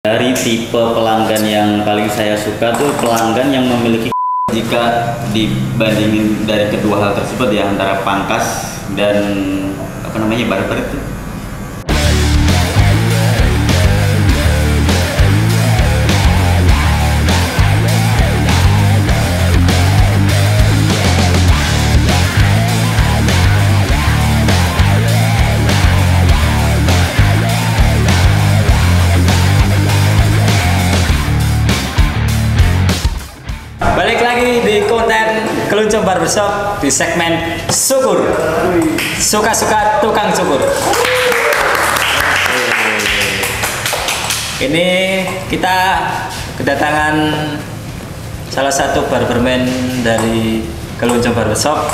Dari tipe pelanggan yang paling saya suka tuh pelanggan yang memiliki jika dibandingin dari kedua hal tersebut ya, antara pangkas dan barber itu. Balik lagi di konten Keluncung Barbershop di segmen syukur. Suka-suka tukang syukur. Ini kita kedatangan salah satu barberman dari Keluncung Barbershop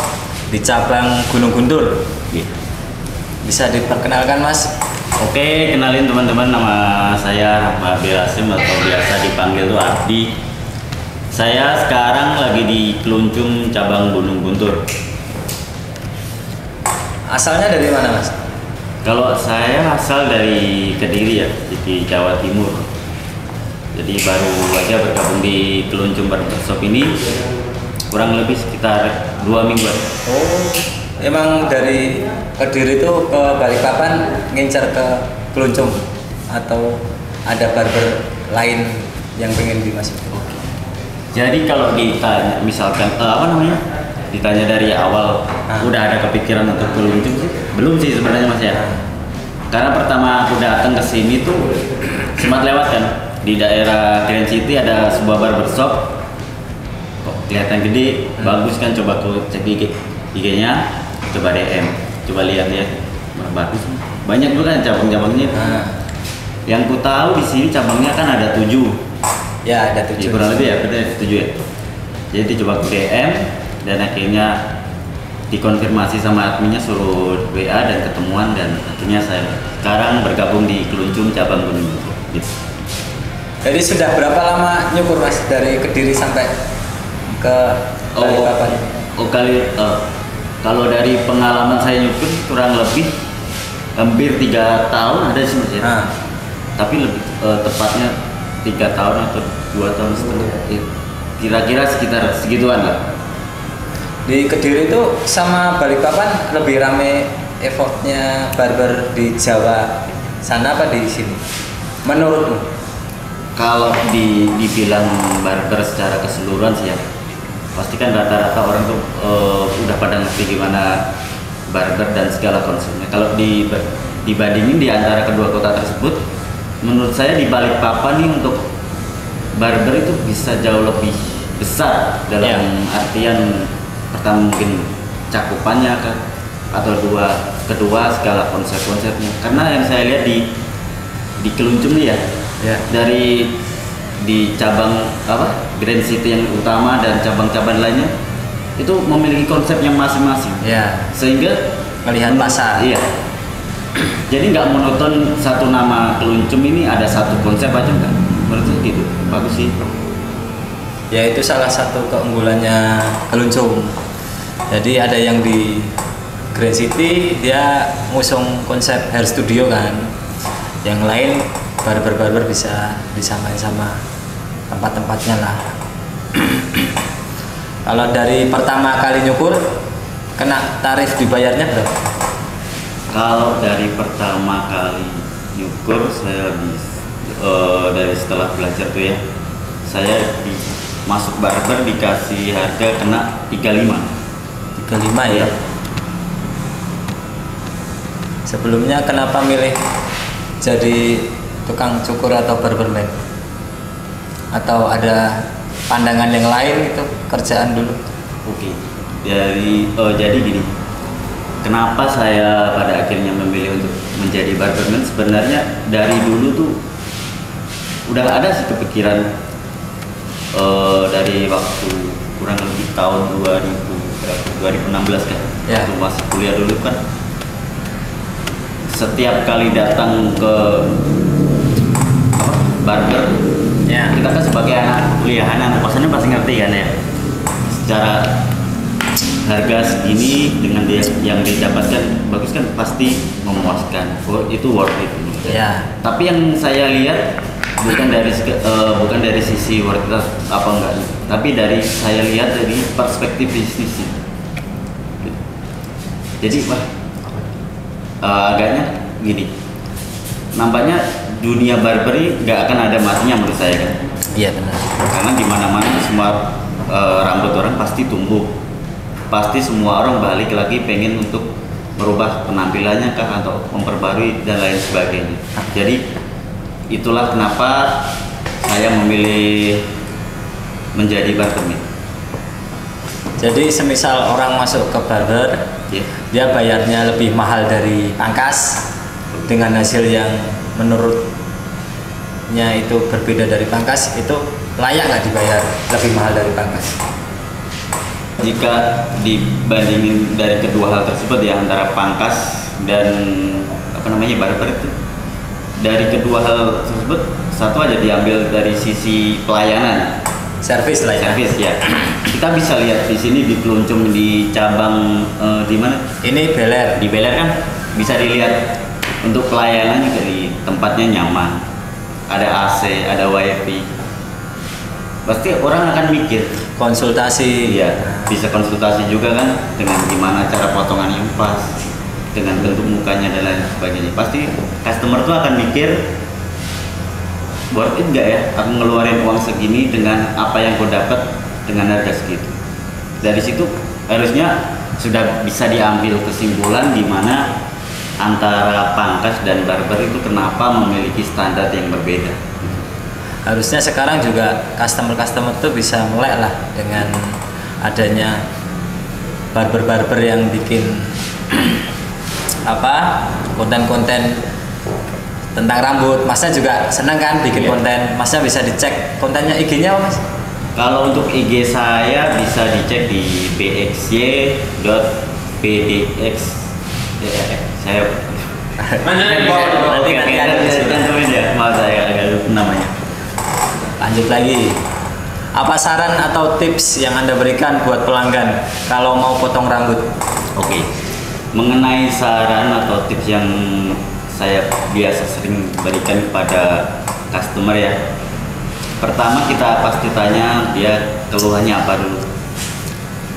di cabang Gunung Guntur. Bisa diperkenalkan, Mas? Oke, kenalin teman-teman, nama saya Rahmat Belasim atau biasa dipanggil tuh Ardi. Saya sekarang lagi di Keluncung cabang Gunung Guntur. Asalnya dari mana, Mas? Kalau saya asal dari Kediri ya, di Jawa Timur. Jadi baru aja bergabung di Keluncung Barbershop ini kurang lebih sekitar 2 mingguan. Oh, emang dari Kediri itu ke Balikpapan ngincar ke Keluncung atau ada barber lain yang pengen dimasukin? Jadi kalau ditanya misalkan ditanya dari awal udah ada kepikiran untuk Keluncung sih? Belum sih sebenarnya, Mas ya. Karena pertama aku datang ke sini tuh sempat lewat kan di daerah Grand City ada sebuah barbershop. Kok kelihatan gede, bagus kan, coba aku cek IG-nya, coba DM, coba lihat ya. Bagus. Banyak juga kan cabang-cabangnya. Yang ku tahu di sini cabangnya kan ada 7. Ya, ada 7. Kurang lebih ya, betul 7 ya. Jadi coba ke DM dan akhirnya dikonfirmasi sama adminnya, suruh WA dan ketemuan, dan akhirnya saya sekarang bergabung di Keluncung cabang Gunung Guntur. Gitu. Jadi sudah berapa lama nyukur, Mas, dari Kediri sampai ke Balikpapan? Kalau dari pengalaman saya nyukur kurang lebih hampir 3 tahun ada sih, Mas ya. Tapi lebih tepatnya 3 tahun atau 2 tahun setengah, kira-kira sekitar segituan lah. Di Kediri itu sama Balikpapan lebih rame effortnya barber di Jawa sana apa di sini? Menurutmu? Kalau dibilang barber secara keseluruhan sih ya, pasti kan rata-rata orang tuh udah pada ngerti gimana barber dan segala konsepnya. Kalau dibandingin di antara kedua kota tersebut, menurut saya di Balikpapan nih untuk barber itu bisa jauh lebih besar dalam artian pertama mungkin cakupannya kan, atau kedua segala konsep-konsepnya. Karena yang saya lihat di Keluncung nih ya, dari di cabang Grand City yang utama dan cabang-cabang lainnya itu memiliki konsepnya masing-masing. Sehingga melihat pasar. Iya. Jadi nggak monoton satu nama Keluncung ini ada satu konsep aja enggak. Menurut saya gitu. Bagus sih. Ya, itu salah satu keunggulannya Keluncung. Jadi ada yang di Grand City dia ngusung konsep hair studio kan. Yang lain barber-barber bisa disamain sama tempat-tempatnya lah. Kalau dari pertama kali nyukur kena tarif dibayarnya berapa? Kalau dari pertama kali nyukur saya dari setelah belajar tuh ya, saya masuk barber dikasih harga kena 35 ya. Sebelumnya kenapa milih jadi tukang cukur atau barberman? Atau ada pandangan yang lain gitu, kerjaan dulu? Oke. Jadi gini. Kenapa saya pada akhirnya memilih untuk menjadi barberman? Sebenarnya dari dulu tuh udah ada sih kepikiran dari waktu kurang lebih tahun 2016 kan, waktu masih kuliah dulu kan, setiap kali datang ke barber, kita kan sebagai anak kuliahan, anak kosannya pasti ngerti kan ya, secara harga segini dengan yang didapatkan bagus kan, pasti memuaskan, itu worth it. Tapi yang saya lihat bukan dari sisi worth it apa enggak, tapi dari saya lihat dari perspektif bisnisnya. Jadi agaknya gini, nampaknya dunia barberi nggak akan ada matinya menurut saya kan. Iya benar. Karena di mana-mana semua rambut orang pasti tumbuh, pasti semua orang balik lagi pengen untuk merubah penampilannya kah atau memperbarui dan lain sebagainya. Jadi itulah kenapa saya memilih menjadi barberman. Jadi semisal orang masuk ke barber, dia bayarnya lebih mahal dari pangkas dengan hasil yang menurutnya itu berbeda dari pangkas, itu layak nggak dibayar lebih mahal dari pangkas? Jika dibandingin dari kedua hal tersebut ya, antara pangkas dan barber itu, dari kedua hal tersebut satu aja diambil dari sisi pelayanan, servis lah ya. Servis ya. Kita bisa lihat di sini di Peluncum di cabang di mana? Ini Beler. Di Beler kan bisa dilihat untuk pelayanan juga, di tempatnya nyaman, ada AC, ada wifi. Pasti orang akan mikir konsultasi. Iya, bisa konsultasi juga kan dengan gimana cara potongan yang pas, dengan bentuk mukanya dan lain sebagainya. Pasti customer tuh akan mikir, worth it nggak ya aku ngeluarin uang segini dengan apa yang gue dapat dengan harga segitu. Dari situ harusnya sudah bisa diambil kesimpulan di mana antara pangkas dan barber itu kenapa memiliki standar yang berbeda. Harusnya sekarang juga customer tuh bisa melek lah dengan adanya barber yang bikin konten-konten tentang rambut. Masnya juga senang kan bikin konten? Masnya bisa dicek kontennya IG-nya apa Mas? Kalau untuk IG saya bisa dicek di bxy.pdx. Saya nanti cantumin ya, maaf saya agak lupa namanya. Lanjut lagi, apa saran atau tips yang Anda berikan buat pelanggan kalau mau potong rambut? Oke, mengenai saran atau tips yang saya biasa sering berikan kepada customer ya, pertama kita pasti tanya dia keluhannya apa dulu.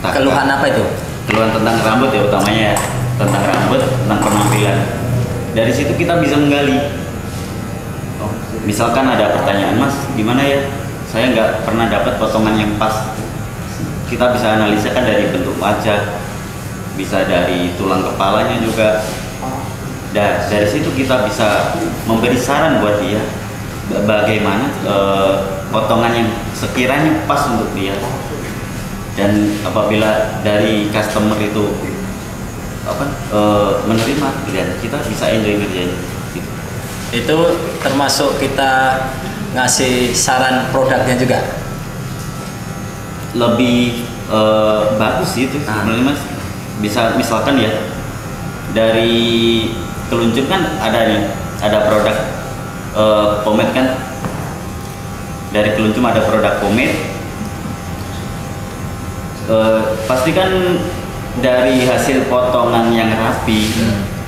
Keluhan apa itu? Keluhan tentang rambut ya, utamanya ya, tentang rambut, tentang penampilan. Dari situ kita bisa menggali. Misalkan ada pertanyaan, Mas, gimana ya? Saya nggak pernah dapat potongan yang pas. Kita bisa analisa kan dari bentuk wajah, bisa dari tulang kepalanya juga. Dan dari situ kita bisa memberi saran buat dia bagaimana potongan yang sekiranya pas untuk dia. Dan apabila dari customer itu menerima pilihan, kita bisa enjoy kerjanya. Gitu. Itu termasuk kita ngasih saran produknya juga? Lebih bagus sih itu sebenarnya Mas. Bisa misalkan ya, dari Keluncur kan ada produk pomade kan. Dari Keluncur ada produk pomade. Pasti kan dari hasil potongan yang rapi,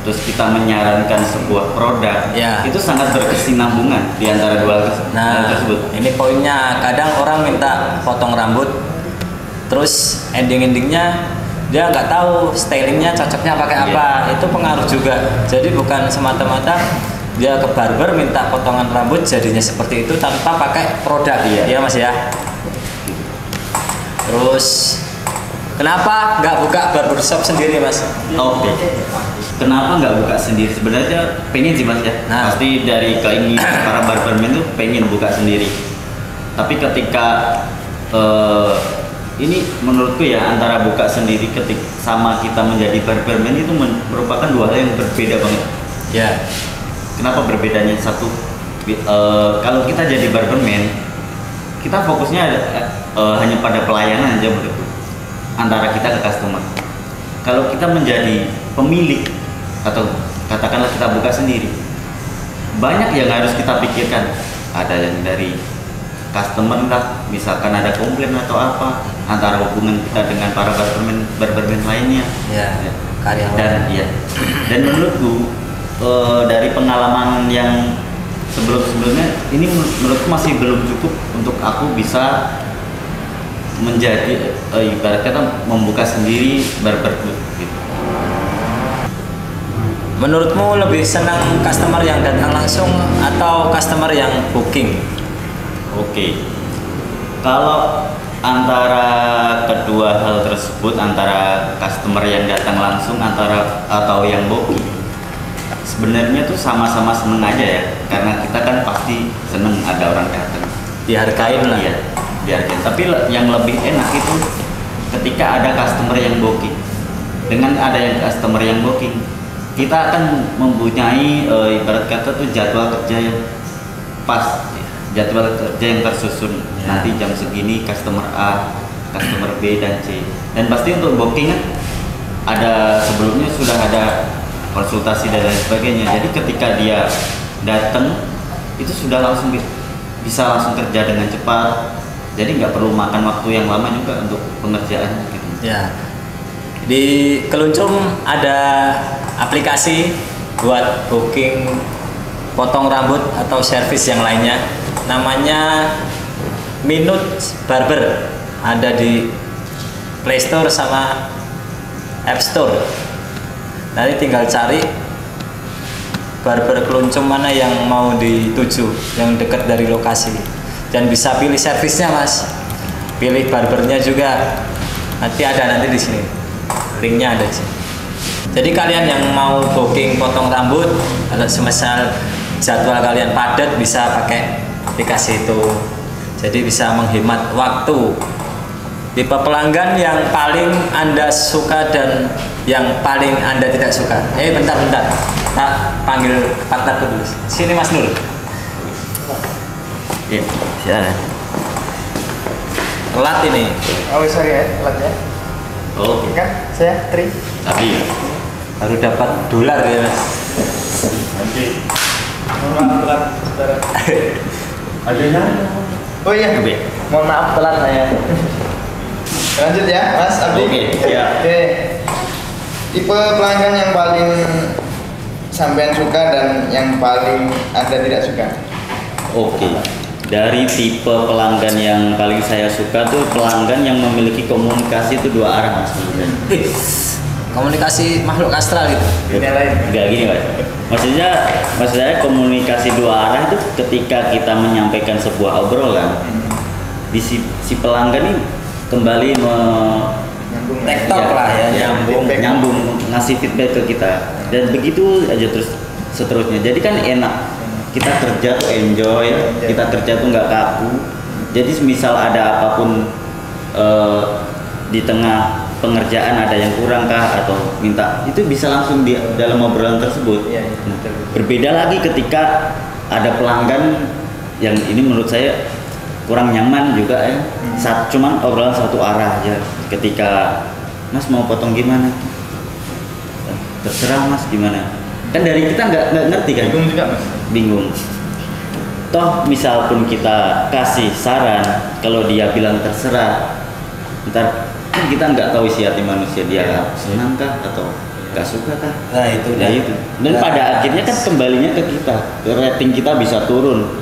terus kita menyarankan sebuah produk, itu sangat berkesinambungan di antara dua hal tersebut. Ini poinnya, kadang orang minta potong rambut, terus endingnya dia nggak tahu stylingnya cocoknya pakai apa, itu pengaruh juga. Jadi bukan semata-mata dia ke barber minta potongan rambut jadinya seperti itu tanpa pakai produk, ya Mas ya. Terus kenapa nggak buka barbershop sendiri Mas? Oke. Kenapa nggak buka sendiri? Sebenarnya pengen sih Mas ya. Pasti dari keinginan para barberman tuh pengen buka sendiri. Tapi ketika ini menurutku ya, antara buka sendiri sama kita menjadi barberman itu merupakan dua hal yang berbeda banget. Ya. Kenapa berbedanya? Satu, kalau kita jadi barberman, kita fokusnya hanya pada pelayanan aja menurutku, antara kita ke customer. Kalau kita menjadi pemilik atau katakanlah kita buka sendiri, banyak yang harus kita pikirkan. Ada yang dari customer lah, misalkan ada komplain atau apa, antara hubungan kita dengan para barberman lainnya, karyawan. Dan menurutku dari pengalaman yang sebelumnya ini menurutku masih belum cukup untuk aku bisa menjadi ibarat kata membuka sendiri barber gitu. Menurutmu lebih senang customer yang datang langsung atau customer yang booking? Oke. Kalau antara kedua hal tersebut, antara customer yang datang langsung atau yang booking, sebenarnya tuh sama-sama seneng aja ya, karena kita kan pasti seneng ada orang datang. Dihargain lah. Iya, dihargain. Tapi yang lebih enak itu ketika ada customer yang booking. Dengan ada yang customer yang booking, kita akan mempunyai ibarat kata tuh jadwal kerja yang pas, jadwal kerja yang tersusun. Ya. Nanti jam segini customer A, customer B dan C. Dan pasti untuk booking kan ada sebelumnya sudah ada konsultasi dan lain sebagainya. Jadi ketika dia datang itu sudah langsung bisa langsung kerja dengan cepat. Jadi nggak perlu makan waktu yang lama juga untuk pengerjaan gitu. Ya. Di Keluncum ada aplikasi buat booking potong rambut atau servis yang lainnya. Namanya Minute Barber. Ada di Play Store sama App Store. Nanti tinggal cari barber Keluncum mana yang mau dituju, yang dekat dari lokasi. Dan bisa pilih servisnya, Mas. Pilih barbernya juga. Nanti di sini. Linknya ada sih. Jadi kalian yang mau booking potong rambut, kalau semisal jadwal kalian padat bisa pakai aplikasi itu. Jadi bisa menghemat waktu. Tipe pelanggan yang paling Anda suka dan yang paling Anda tidak suka. Bentar. Tak panggil partner dulu. Sini Mas Nur. Iya, silakan. Telat ini. Oh sorry ya, telat ya. Oh, Kan saya Tri. tapi Baru dapat dolar ya, Mas. nanti Mohon maaf telat, saudara. adanya Oh iya, Oke. mohon maaf telat saya. Lanjut ya, Mas Abdi. Oke, siap. Oke. Tipe pelanggan yang paling sampean suka dan yang paling Anda tidak suka. Oke. Dari tipe pelanggan yang paling saya suka tuh pelanggan yang memiliki komunikasi itu dua arah Mas. Komunikasi makhluk astral gitu. Dunia lain. Enggak gini Mas. Maksudnya komunikasi dua arah itu ketika kita menyampaikan sebuah obrolan, di si pelanggan ini kembali Nyambung. Tektok lah ya, nyambung ngasih feedback ke kita, dan begitu aja terus seterusnya. Jadi kan enak, kita kerja tuh enjoy, kita kerja tuh nggak kaku. Jadi misal ada apapun di tengah pengerjaan ada yang kurang kah atau minta, itu bisa langsung di dalam obrolan tersebut. Iya, Nah, berbeda lagi ketika ada pelanggan yang ini menurut saya kurang nyaman juga ya. Cuman obrolan satu arah aja. Ketika Mas mau potong gimana? Terserah Mas gimana. Kan dari kita nggak ngerti kan? Bingung juga Mas. Bingung. Toh misal pun kita kasih saran, kalau dia bilang terserah, ntar kan kita nggak tahu isi hati manusia, dia senang kah atau nggak suka kah? Nah itu Nah itu. Dan pada akhirnya kan kembalinya ke kita, rating kita bisa turun.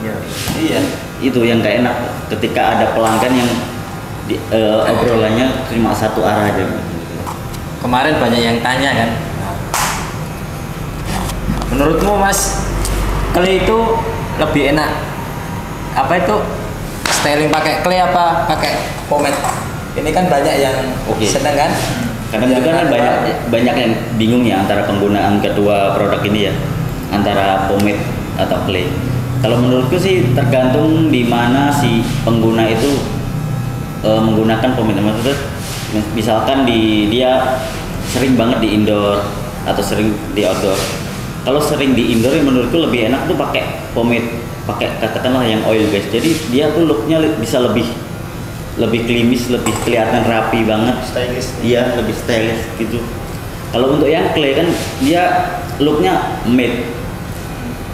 Iya. Itu yang gak enak ketika ada pelanggan yang obrolannya cuma satu arah aja. Kemarin banyak yang tanya kan. Menurutmu Mas, clay itu lebih enak apa itu styling pakai clay apa pakai pomade? Ini kan banyak yang seneng kan? Kadang juga kan banyak yang bingung ya antara penggunaan kedua produk ini ya, antara pomade atau clay. Kalau menurutku sih tergantung di mana si pengguna itu menggunakan pomade. Maksudnya misalkan dia sering banget di indoor atau sering di outdoor. Kalau sering di indoor ya menurutku lebih enak tuh pakai pomade, pakai katakanlah yang oil based. Jadi dia tuh looknya bisa lebih klimis, lebih kelihatan rapi banget. Stylish. Iya, lebih stylish gitu. Kalau untuk yang clay kan dia looknya matte,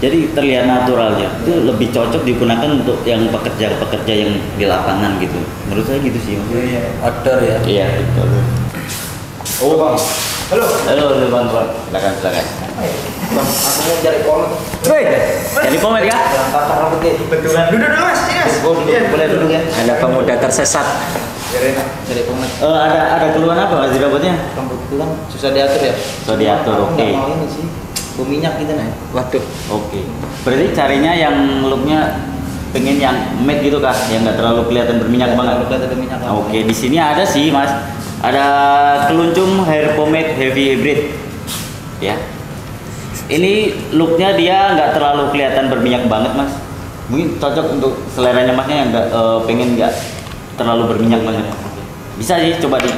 jadi terlihat natural ya. Itu lebih cocok digunakan untuk yang pekerja-pekerja yang di lapangan gitu. Menurut saya gitu sih maksudnya. Iya. Outdoor ya. Iya, betul. Oh bang, Halo bang. Silakan. Bang, aku mau cari pomade. Woi, jadi pomade kah? Tata rambutnya kebetulan. Duduk dulu mas, sini mas. Boleh duduk ya. Ada pemuda tersesat. Biarin cari pomade. Ada keluhan apa mas di rambutnya? Rambut itu kan susah diatur ya. Susah diatur, Aku oke. nggak mau ini sih, bau minyak gitu nih. Waduh. Oke. Berarti carinya yang looknya pengen yang matte gitu kah? Yang nggak terlalu kelihatan berminyak banget. Kelihatan berminyak. Oke, di sini ada sih mas. Ada keluncum hair pomade heavy hybrid. Ya. Ini looknya dia nggak terlalu kelihatan berminyak banget mas. Mungkin cocok untuk seleranya masnya yang nggak pengen nggak terlalu berminyak banget. Bisa sih, coba di.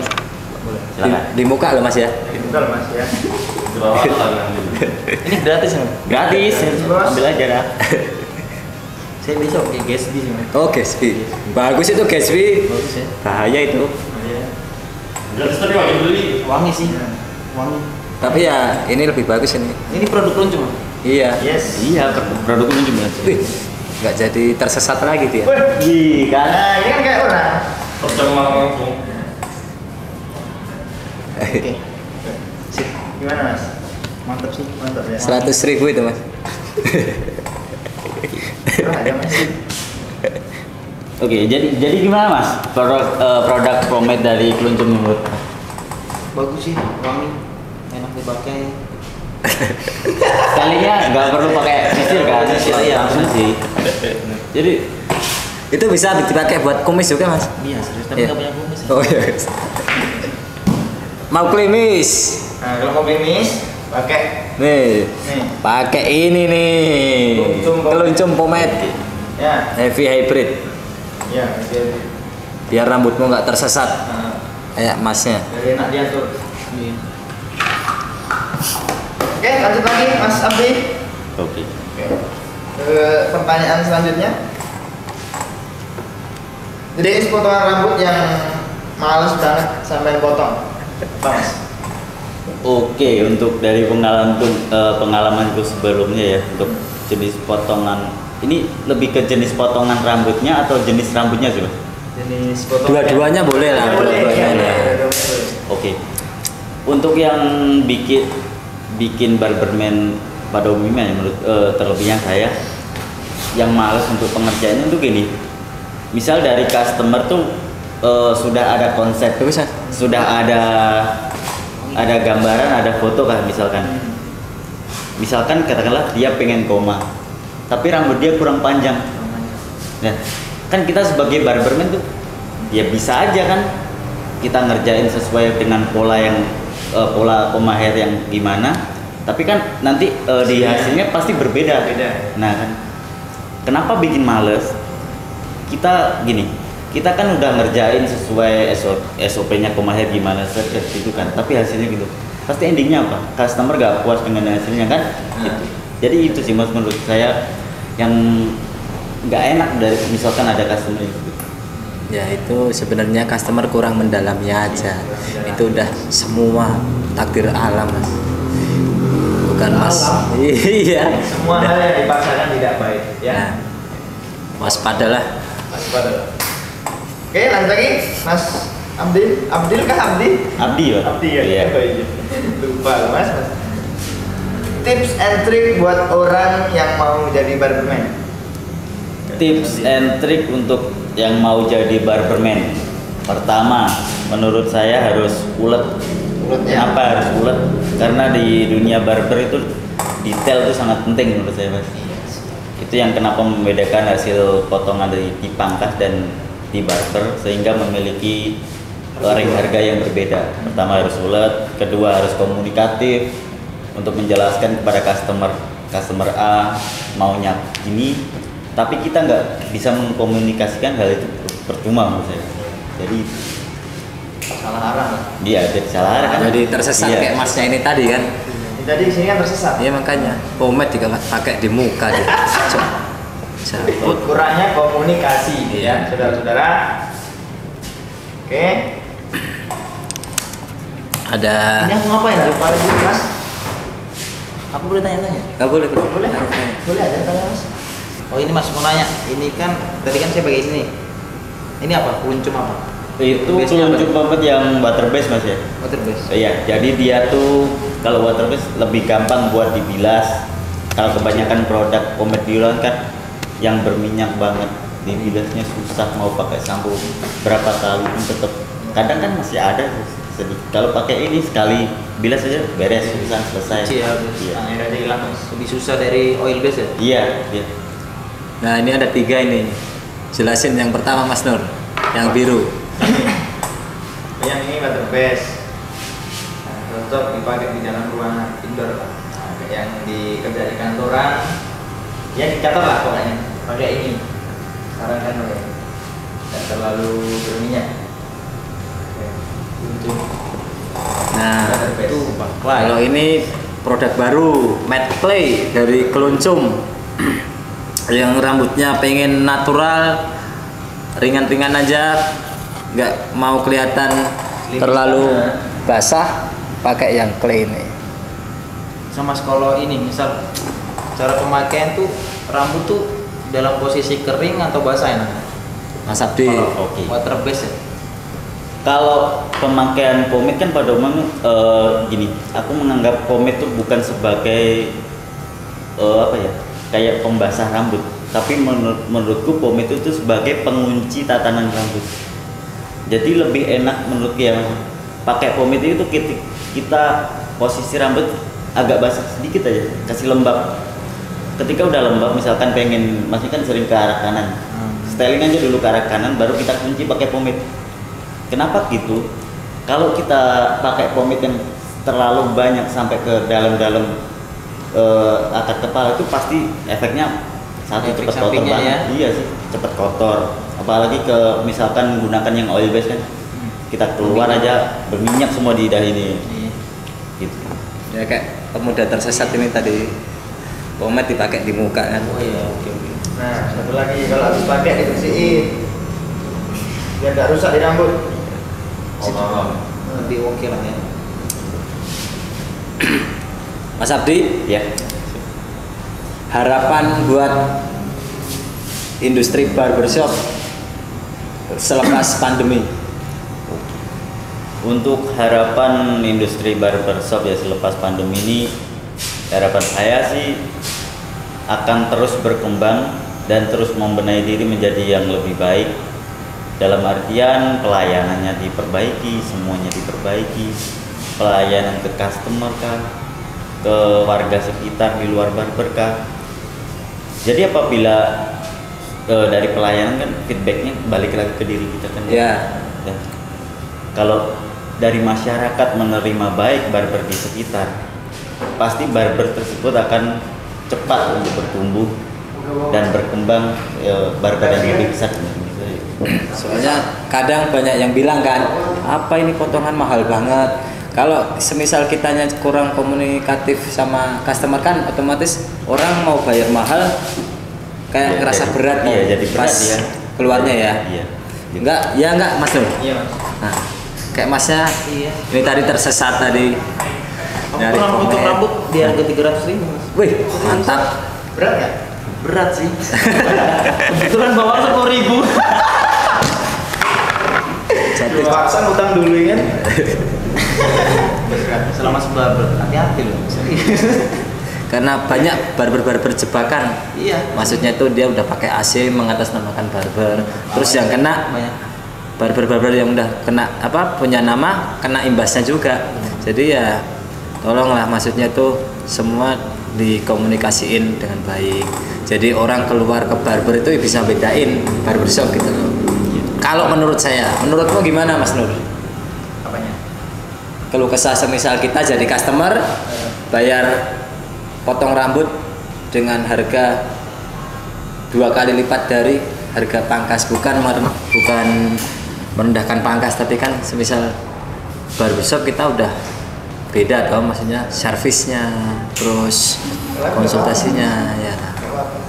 Boleh. Silakan. Di muka loh mas ya. Dibuka loh mas ya. Ini gratis ya? Gratis, ambil aja dah. Saya besok di Gatsby sih mas. Oh Gatsby. Bagus itu Gatsby. Bagus ya. Bahaya itu. Iya. Gratis tapi wajib beli. Wangi sih. Wangi. Tapi ya ini lebih bagus ini. Ini produk luncur mas. Iya. Yes. Iya, produk luncum mas. Wih, nggak jadi tersesat lagi dia. Wih, kan? Nah ini kan kayak orang. Oke. Sip. Gimana mas? Mantap sih, mantap ya. 100.000 itu mas. Murah aja mas. Oke, jadi gimana mas produk pomade dari keluncum menurut? Bagus sih, wangi, enak dipakai. Sekalinya nggak perlu pakai misir kan? Iya. Langsung sih. Jadi Itu bisa dipakai buat kumis juga mas. Iya serius, tapi Iya. nggak punya kumis. Oh iya. Mau klimis? Nah kalau mau klimis, pakai Nih, nih. pakai ini nih. Keluncum pomade Ya, heavy hybrid. ya. Biar rambutmu nggak tersesat Nah, kayak masnya. biar enak diatur. Nih. Oke, lanjut lagi Mas Abdi. oke. Ke pertanyaan selanjutnya. Jadi potongan rambut yang males banget sampai potong. Apa mas? Oke, untuk dari pengalamanku sebelumnya ya untuk jenis potongan ini lebih ke jenis potongan rambutnya atau jenis rambutnya sih mas? Jenis potongan. Dua-duanya boleh lah. Boleh, Dua-duanya. ya. Oke. Untuk yang bikin barberman pada umumnya ya, menurut terlebihnya saya yang malas untuk pengerjaannya itu gini. Misal dari customer tuh sudah ada konsep, Bagus mas. sudah ada gambaran, ada foto kan misalkan. Misalkan katakanlah dia pengen koma, tapi rambut dia kurang panjang. Nah, kan kita sebagai barberman tuh ya bisa aja kan kita ngerjain sesuai dengan pola koma hair yang gimana, tapi kan nanti di hasilnya pasti berbeda. Nah kan, kenapa bikin males? Kita gini, kita kan udah ngerjain sesuai SOP-nya koma hair gimana saja gitu kan, tapi hasilnya gitu. Pasti endingnya apa? Customer gak puas dengan hasilnya kan? Gitu. Jadi itu sih mas menurut saya yang nggak enak dari misalkan ada customer gitu. Ya itu sebenarnya customer kurang mendalaminya aja. Itu udah semua takdir alam mas. Bukan mas. Iya. Semua hal yang dipaksakan tidak baik. Ya. Nah, waspadalah. Waspada. Oke, lanjut lagi Mas Abdil. Abdil kah Abdi? Abdi ya? Abdi ya. Iya. Oh, iya. Lupa mas. Tips and trick buat orang yang mau jadi barberman. Tips and trick untuk yang mau jadi barberman. Pertama, menurut saya harus ulet. Uletnya. Kenapa harus ulet? Karena di dunia barber itu detail itu sangat penting menurut saya mas. Itu yang kenapa membedakan hasil potongan dari dipangkas dan di barber sehingga memiliki range harga yang berbeda. Pertama harus ulet, kedua harus komunikatif untuk menjelaskan kepada customer A maunya gini, tapi kita nggak bisa mengkomunikasikan hal itu percuma menurut saya. Jadi Salah arah. dia jadi salah arah kan? Jadi tersesat Iya. kayak masnya ini tadi kan. Jadi di sini kan tersesat. Iya makanya pomade juga pakai di muka dia. Cabut. Kurangnya komunikasi Iya. ya, saudara-saudara. Oke. Ada. Ini aku ngapain? Lupa lagi mas. Aku boleh tanya-tanya? Nggak boleh. Boleh? Boleh aja tanya mas. Oh ini mas mau nanya. Ini kan tadi kan saya pakai ini. Ini apa? Kuncum apa? Itu Base-nya apa? peluncur pomade yang water base mas ya. Water base. Iya, jadi dia tuh kalau water base lebih gampang buat dibilas. Kalau kebanyakan produk pomade di luar kan yang berminyak banget, dibilasnya susah, mau pakai sampo berapa kali pun tetap. Kadang kan masih ada sedikit. Kalau pakai ini sekali bilas aja beres, urusan selesai. Kecil ya, Iya. akhirnya hilang mas. Lebih susah dari oil base ya. Iya, iya. Nah ini ada 3 ini. Jelasin yang pertama Mas Nur, yang biru. Yang ini water base. Nah, cocok dipakai di dalam ruangan indoor. Nah, kayak yang dikerja di kantoran, ya di kantor lah pokoknya. Pakai ini. Sekarang kan pakai. Tidak terlalu berminyak. Oke. Nah Water base. Itu kalau ini produk baru matte clay dari Keluncum yang rambutnya pengen natural, ringan-ringan aja, nggak mau kelihatan terlalu basah, pakai yang clay ini. sama kalau ini misal cara pemakaian tuh rambut tuh dalam posisi kering atau basah enak? Mas Abdi. Kalau Oke. water base ya. Kalau pemakaian pomade kan pada umumnya gini, aku menganggap pomade itu bukan sebagai apa ya, kayak pembasah rambut, tapi menurutku pomade itu sebagai pengunci tatanan rambut. Jadi lebih enak menurutku yang pakai pomade itu kita posisi rambut agak basah sedikit aja, kasih lembab. Ketika udah lembab, misalkan pengen, masih kan sering ke arah kanan, styling aja dulu ke arah kanan, baru kita kunci pakai pomade. Kenapa gitu? Kalau kita pakai pomade yang terlalu banyak sampai ke dalam-dalam akar kepala itu pasti efeknya satu Efek cepet kotor sampingnya banget. ya. Iya sih, cepet kotor. Apalagi ke misalkan menggunakan yang oil base kan, kita keluar aja berminyak semua di dahi ini. Iya. Gitu. Ya kayak pemuda tersesat ini tadi, pomade dipakai di muka kan. Oh iya, oke oke. Nah, satu lagi kalau habis pakai dibersihin biar nggak rusak di rambut. Lebih oke lah ya. Mas Abdi, Ya. harapan buat industri barbershop selepas pandemi. Untuk harapan industri barbershop ya selepas pandemi ini, harapan saya sih akan terus berkembang dan terus membenahi diri menjadi yang lebih baik. Dalam artian pelayanannya diperbaiki, semuanya diperbaiki, pelayanan ke customer kah, ke warga sekitar di luar barber kah. Jadi apabila dari pelayanan kan feedbacknya balik lagi ke diri kita kan. Ya. Dan kalau dari masyarakat menerima baik barber di sekitar, pasti barber tersebut akan cepat untuk bertumbuh dan berkembang barber yang lebih besar. Soalnya kadang banyak yang bilang kan, apa ini potongan mahal banget. Kalau semisal kitanya kurang komunikatif sama customer kan otomatis orang mau bayar mahal kayak Iya, ngerasa jadi- berat iya, mau jadi berat pas ya. keluarnya ya. Iya. Enggak, ya enggak Mas Nur. Iya mas. Nah, kayak Masnya Iya. ini tadi tersesat tadi. Aku Nyari pernah potong pomade. rambut di harga 300.000 mas. Wih, mantap. Berat nggak? Berat sih. Kebetulan bawa 10.000. Jadi Paksa utang dulu kan? Selama sebarber hati-hati loh. Serius. karena banyak barber-barber jebakan. Iya. Maksudnya itu dia udah pakai AC mengatasnamakan barber. Terus yang kena Banyak. barber-barber yang udah kena apa punya nama kena imbasnya juga. Jadi ya tolonglah, maksudnya tuh semua dikomunikasiin dengan baik. Jadi orang keluar ke barber itu bisa bedain barbershop gitu loh. Kalau menurut saya, menurutmu gimana Mas Nur? Apanya? Keluh kesah semisal kita jadi customer bayar potong rambut dengan harga 2 kali lipat dari harga pangkas, bukan merendahkan pangkas, tapi kan semisal barbershop kita udah beda toh, maksudnya servisnya terus konsultasinya ya.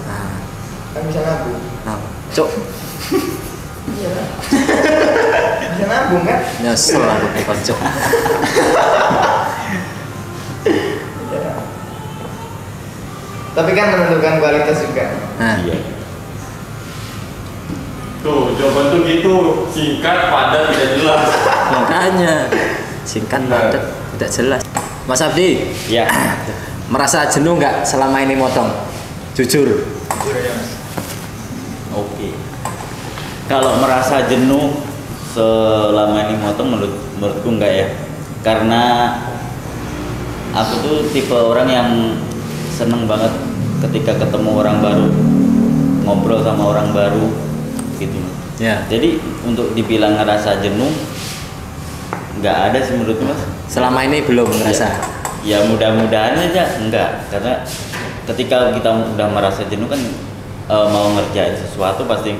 Nah, Kan bisa nabung. cuk Iya kan? Bisa nabung kan? nyesel aku bukan cuk. Iya. Tapi kan menentukan kualitas juga. Nah, Iya. Tuh, jawaban tuh gitu, singkat, padat, tidak jelas. Makanya singkat padat tidak jelas. Mas Abdi, Ya. merasa jenuh nggak selama ini motong? Jujur. Jujur aja Mas. Oke. Kalau merasa jenuh selama ini motong menurutku enggak ya. Karena aku tuh tipe orang yang seneng banget ketika ketemu orang baru, ngobrol sama orang baru gitu. Ya. Jadi untuk dibilang ngerasa jenuh nggak ada sih menurutku Mas. Selama ini belum ngerasa. Ya mudah-mudahan aja enggak, karena ketika kita udah merasa jenuh kan mau ngerjain sesuatu pasti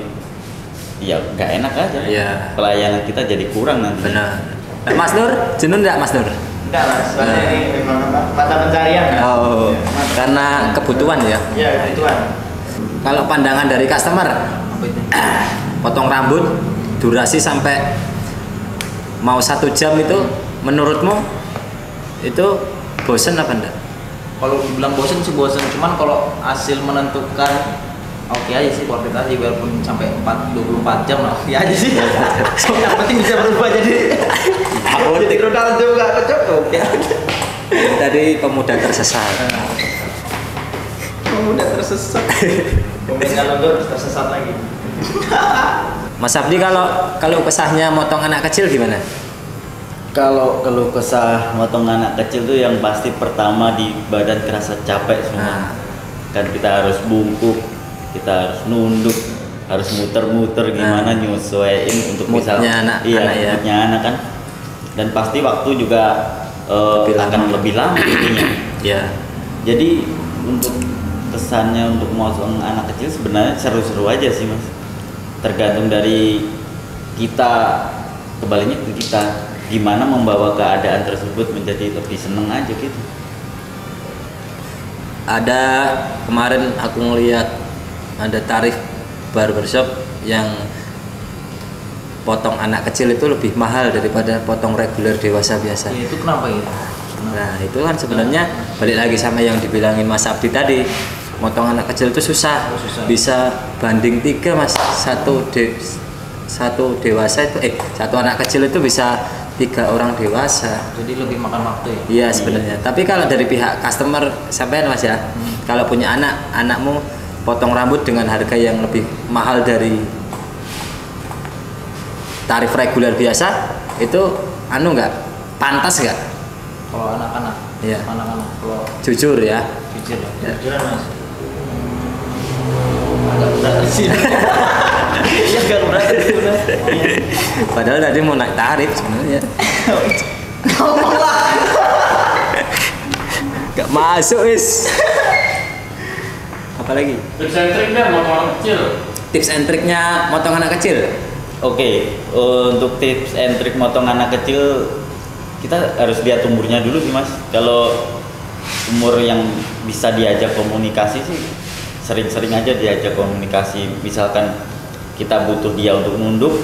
ya nggak enak aja. Iya. Pelayanan kita jadi kurang nanti. Benar. Nah, Mas Nur, jenuh nggak Mas Nur? Enggak Mas, soalnya ini memang apa? Mata pencarian. Oh, karena kebutuhan ya. Ya, kebutuhan. Kalau pandangan dari customer, Apa itu? potong rambut durasi sampai mau 1 jam itu menurutmu itu bosen apa enggak? Kalau dibilang bosen sih bosen, cuman kalau hasil menentukan oke aja sih, worth it aja walaupun sampai 24 jam lah, oke aja sih. Yang penting bisa berubah jadi Ronaldo nggak cocok, oke aja. Tadi pemuda tersesat. Udah tersesat. Pemainnya logo tersesat lagi. Mas Abdi, kalau kesahnya motong anak kecil gimana? Kalau keluh kesah motong anak kecil tuh yang pasti pertama di badan kerasa capek semua. Nah. Kan kita harus bungkuk, kita harus nunduk, harus muter-muter gimana nyesuaiin untuk Moodnya misal anak- iya, anak ya. moodnya anak kan. Dan pasti waktu juga Lebih lama. akan lebih lama intinya. Ya. Jadi untuk kesannya untuk motong anak kecil sebenarnya seru-seru aja sih Mas. Tergantung dari kita, kebaliknya ke kita gimana membawa keadaan tersebut menjadi lebih seneng aja gitu. Ada kemarin aku ngeliat ada tarif barbershop yang potong anak kecil itu lebih mahal daripada potong reguler dewasa biasa. Ya, itu kenapa ya? Nah itu kan sebenarnya balik lagi sama yang dibilangin Mas Abdi tadi, motong anak kecil itu susah, Susah. bisa banding 3 Mas, satu dewasa itu satu anak kecil itu bisa 3 orang dewasa. Jadi lebih makan waktu ya. Iya sebenarnya. Tapi kalau dari pihak customer sampean Mas ya, kalau punya anakmu potong rambut dengan harga yang lebih mahal dari tarif reguler biasa, itu nggak pantas nggak? Kalau anak-anak, Iya. anak-anak kalau Jujur ya. jujur ya. Ya. Jujuran Mas. Agak berat sih. Iya agak berat sih benar. Padahal tadi mau naik tarif sebenarnya. Gak masuk is. Apalagi Tips and triknya motong anak kecil. tips and triknya motong anak kecil. Oke, untuk tips and trik motong anak kecil kita harus lihat umurnya dulu sih Mas. Kalau umur yang bisa diajak komunikasi sih sering-sering aja diajak komunikasi. Misalkan kita butuh dia untuk nunduk,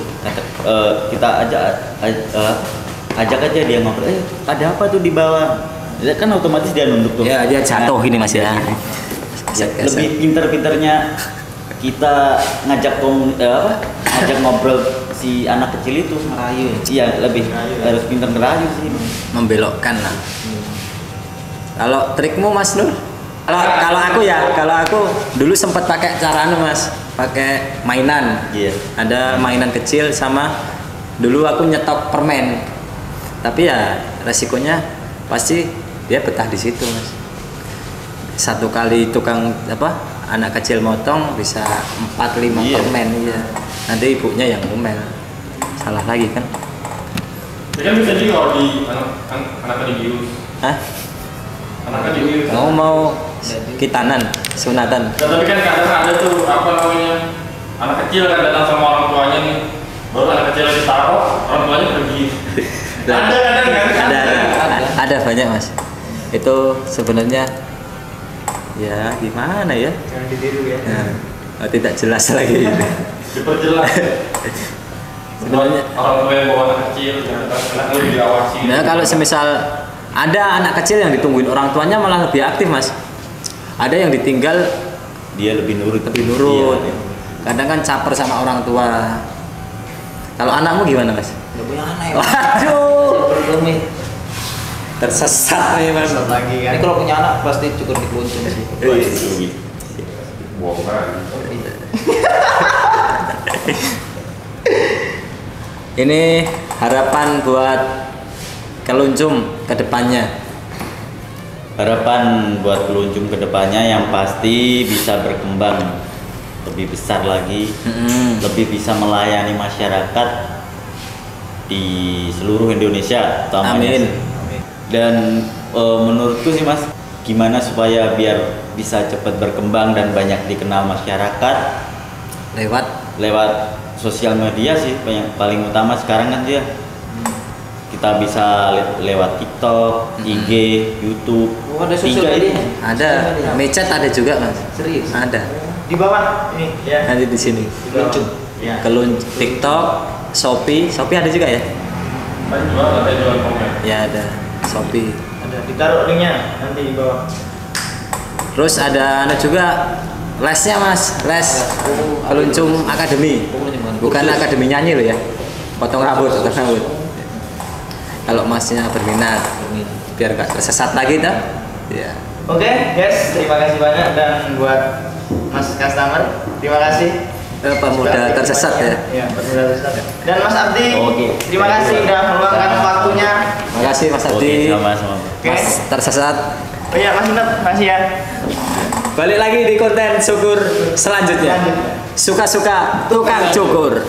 kita ajak aja dia ngobrol. Ada apa tuh di bawah? Ya kan otomatis dia nunduk tuh. Ya dia jatuh ini Mas ya. Ya, lebih pinter-pinternya kita ngajak ngajak ngobrol si anak kecil itu. Merayu ya. Iya, lebih harus pinter ngerayu sih. Membelokkan lah. Kalau trikmu Mas Nur? Kalau aku dulu sempat pakai cara Mas, pakai mainan. Iya. Ada mainan kecil sama dulu aku nyetok permen. Tapi ya resikonya pasti dia betah di situ Mas. Satu kali tukang anak kecil motong bisa 4-5 Iya. permen iya. Nanti ibunya yang ngomel. Salah lagi kan? Ya kan bisa juga kalau di anak dibius. Hah? Anaknya dibius. Mau kitanan, sunatan. Ya, tapi kan kadang ada tuh apa namanya anak kecil kan datang sama orang tuanya nih, baru anak kecil ditaruh, orang tuanya pergi. Ada kadang kan? Ada banyak Mas. Itu sebenarnya ya gimana ya? Jangan ditiru ya. Nah, tidak jelas lagi. Diperjelas. Sebenarnya orang tua yang bawa anak kecil, anak lebih diawasi. nah kalau semisal ada anak kecil yang ditungguin orang tuanya malah lebih aktif Mas. Ada yang ditinggal Dia lebih nurut. lebih nurut. Iya. Kadang kan caper sama orang tua. Kalau anakmu gimana Mas? Nggak punya anak ya. Waduh, Belum nih. tersesat nih Mas. Satu lagi kan. Ini kalau punya anak pasti cukur di keluncung sih. Bohongan. Ini harapan buat Keluncum ke depannya. Harapan buat Keluncum kedepannya yang pasti bisa berkembang lebih besar lagi, lebih bisa melayani masyarakat di seluruh Indonesia utamanya. Amin. Dan menurutku sih Mas, gimana supaya biar bisa cepat berkembang dan banyak dikenal masyarakat Lewat sosial media sih, yang paling utama sekarang kan dia kita bisa lewat TikTok, IG, YouTube. Oh, ada sosial media. ada, mecet ada juga Mas. Serius? Ada. Di bawah ini ya. Nanti di sini. Di bawah. Ya. TikTok, Shopee ada juga ya? Kan jual, ada jual komen. Ya ada, Shopee. Ada ditaruh linknya nanti di bawah. Terus ada juga lesnya Mas, les Keluncum Academy. Bukan akademi nyanyi loh ya. Potong rambut. Kalau Masnya berminat, biar gak tersesat lagi dah. Ya. Oke, guys, terima kasih banyak dan buat Mas customer, terima kasih. Pemuda tersesat ya. Iya, pemuda tersesat. Dan Mas Abdi, Oke. terima kasih sudah meluangkan waktunya. Terima kasih Mas Abdi. Oke, sama-sama. Oke. Mas tersesat. Oh iya, Mas Inat, makasih ya. Balik lagi di konten syukur selanjutnya. Suka-suka tukang cukur.